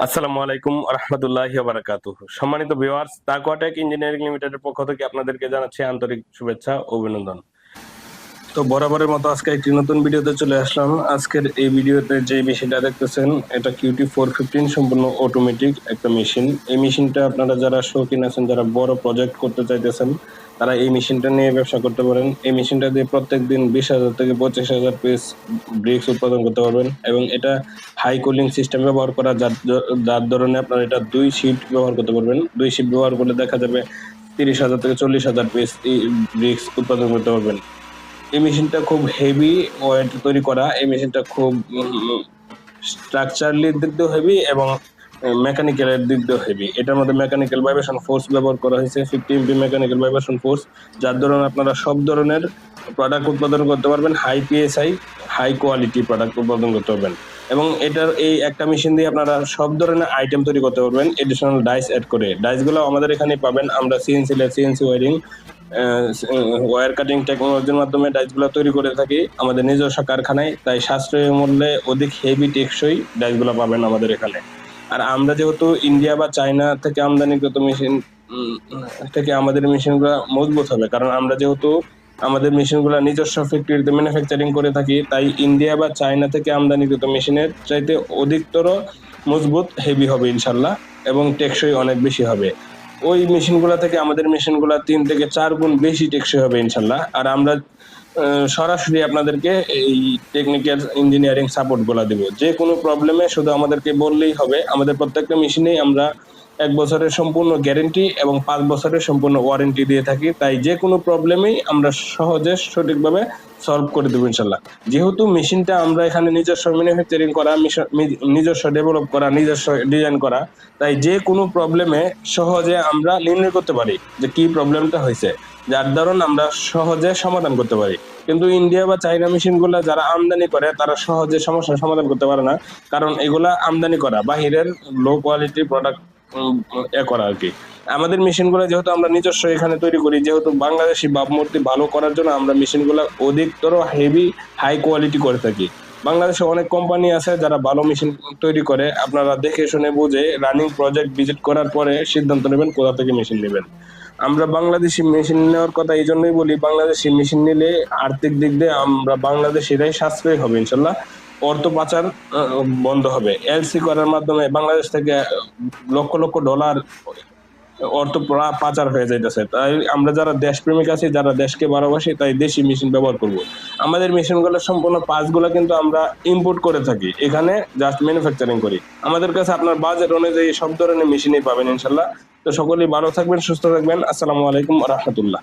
আসসালামু আলাইকুম রহমতুল্লাহি ওয়া বারাকাতুহু। সম্মানিত ভিউয়ার্স, তাকওয়াটেক ইঞ্জিনিয়ারিং লিমিটেডের পক্ষ থেকে আপনাদেরকে জানাচ্ছি আন্তরিক শুভেচ্ছা ও অভিনন্দন। তো বরাবরের মতো আজকে একটি নতুন ভিডিওতে চলে আসলাম। আজকের এই ভিডিওতে যে মেশিনটা দেখতেছেন এটা কিউটি 415 সম্পূর্ণ অটোমেটিক একটা মেশিন। এই মেশিনটা আপনারা যারা শৌখিন আছেন, যারা বড় প্রজেক্ট করতে চাইতেছেন, তারা এই মেশিনটা নিয়ে ব্যবসা করতে পারেন। এই মেশিনটা দিয়ে প্রত্যেকদিন 20,000 থেকে 25,000 পিস ব্রিক্স উৎপাদন করতে পারবেন এবং এটা হাই কুলিং সিস্টেম ব্যবহার করা, যার ধরনে আপনারা এটা 2 শিফট ব্যবহার করতে পারবেন। 2 শিফট ব্যবহার করলে দেখা যাবে 30,000 থেকে 40,000 পিস ব্রিক্স উৎপাদন করতে পারবেন। এই মেশিনটা খুব হেভি ওয়েট তৈরি করা। এই মেশিনটা খুব স্ট্রাকচারালি দিক দিয়েও হেভি এবং মেকানিক্যালের দিক দিয়েও হেভি। এটার মধ্যে মেকানিক্যাল ভাইব্রেশন ফোর্স ব্যবহার করা হয়েছে, 50 এমপি মেকানিক্যাল ভাইব্রেশন ফোর্স, যার ধরুন আপনারা সব ধরনের প্রোডাক্ট উৎপাদন করতে পারবেন। High PSI, high quality product উৎপাদন করতে পারবেন এবং এটার এই একটা মেশিন দিয়ে আপনারা সব ধরনের আইটেম তৈরি করতে পারবেন এডিশনাল ডাইস অ্যাড করে। ডাইসগুলো আমাদের এখানে পাবেন। আমরা সিএনসি ওয়ারিং, ওয়্যার কাটিং টেকনোলজির মাধ্যমে ডাইসগুলো তৈরি করে থাকি আমাদের নিজস্ব কারখানায়। তাই সাশ্রয়ী মূল্যে অধিক হেভি টেকসই ডাইসগুলো পাবেন আমাদের এখানে। আর আমরা যেহেতু ইন্ডিয়া বা চায়না থেকে আমদানিকৃত মেশিন থেকে আমাদের মেশিনগুলো মজবুত হবে, কারণ আমরা যেহেতু আমাদের মেশিনগুলো নিজস্ব ফ্যাক্টরিতে ম্যানুফ্যাকচারিং করে থাকি, তাই ইন্ডিয়া বা চায়না থেকে আমদানিকৃত মেশিনের চাইতে অধিকতর মজবুত, হেভি হবে ইনশাল্লাহ এবং টেকসই অনেক বেশি হবে। ওই মেশিনগুলো থেকে আমাদের মেশিনগুলো 3 থেকে 4 গুণ বেশি টেকসই হবে ইনশাল্লাহ। আর আমরা সরাসরি আপনাদেরকে এই টেকনিক্যাল ইঞ্জিনিয়ারিং সাপোর্টগুলো দেব। যে কোনো প্রবলেমে শুধু আমাদেরকে বললেই হবে। আমাদের প্রত্যেকটা মেশিনেই আমরা 1 বছরের সম্পূর্ণ গ্যারেন্টি এবং 5 বছরের সম্পূর্ণ ওয়ারেন্টি দিয়ে থাকি। তাই যে কোনো প্রবলেমেই আমরা সহজে সঠিকভাবে সলভ করে দেবো ইনশাল্লাহ। যেহেতু মেশিনটা আমরা এখানে নিজস্ব ম্যানুফ্যাকচারিং করা, নিজস্ব ডেভেলপ করা, নিজস্ব ডিজাইন করা, তাই যে কোনো প্রবলেমে সহজে আমরা নির্ণয় করতে পারি যে কি প্রবলেমটা হয়েছে, যার ধরুন আমরা সহজে সমাধান করতে পারি। কিন্তু ইন্ডিয়া বা চাইনা মেশিনগুলো যারা আমদানি করে তারা সহজে সমস্যার সমাধান করতে পারে না, কারণ এগুলা আমদানি করা, বাহিরের লো কোয়ালিটির প্রোডাক্ট করা আর কি। আমাদের মেশিনগুলো যেহেতু আমরা নিজস্ব এখানে তৈরি করি, যেহেতু বাংলাদেশি ভাবমূর্তি ভালো করার জন্য আমরা মেশিনগুলো অধিকতর হেভি হাই কোয়ালিটি করে থাকি। বাংলাদেশে অনেক কোম্পানি আছে যারা ভালো মেশিন তৈরি করে। আপনারা দেখে শুনে বুঝে রানিং প্রজেক্ট ভিজিট করার পরে সিদ্ধান্ত নেবেন কোথা থেকে মেশিন নেবেন। আমরা বাংলাদেশি মেশিন নেওয়ার কথা এই জন্যই বলি, বাংলাদেশি মেশিন নিলে আর্থিক দিক দিয়ে আমরা বাংলাদেশিরাই সাশ্রয়ী হবে ইনশাল্লাহ। অর্থ পাচার বন্ধ হবে। এলসি করার মাধ্যমে বাংলাদেশ থেকে লক্ষ লক্ষ ডলার অর্থ পাচার হয়ে যাইতেছে। তাই আমরা যারা দেশপ্রেমিক আছি, যারা দেশকে ভালোবাসি, তাই দেশি মেশিন ব্যবহার করব। আমাদের মেশিনগুলো সম্পূর্ণ পার্টসগুলো কিন্তু আমরা ইম্পোর্ট করে থাকি, এখানে জাস্ট ম্যানুফ্যাকচারিং করি। আমাদের কাছে আপনার বাজেট অনুযায়ী সব ধরনের মেশিনই পাবেন ইনশাল্লাহ। তো সকলেই ভালো থাকবেন, সুস্থ থাকবেন। আসসালামু আলাইকুম ওয়া রাহমাতুল্লাহ।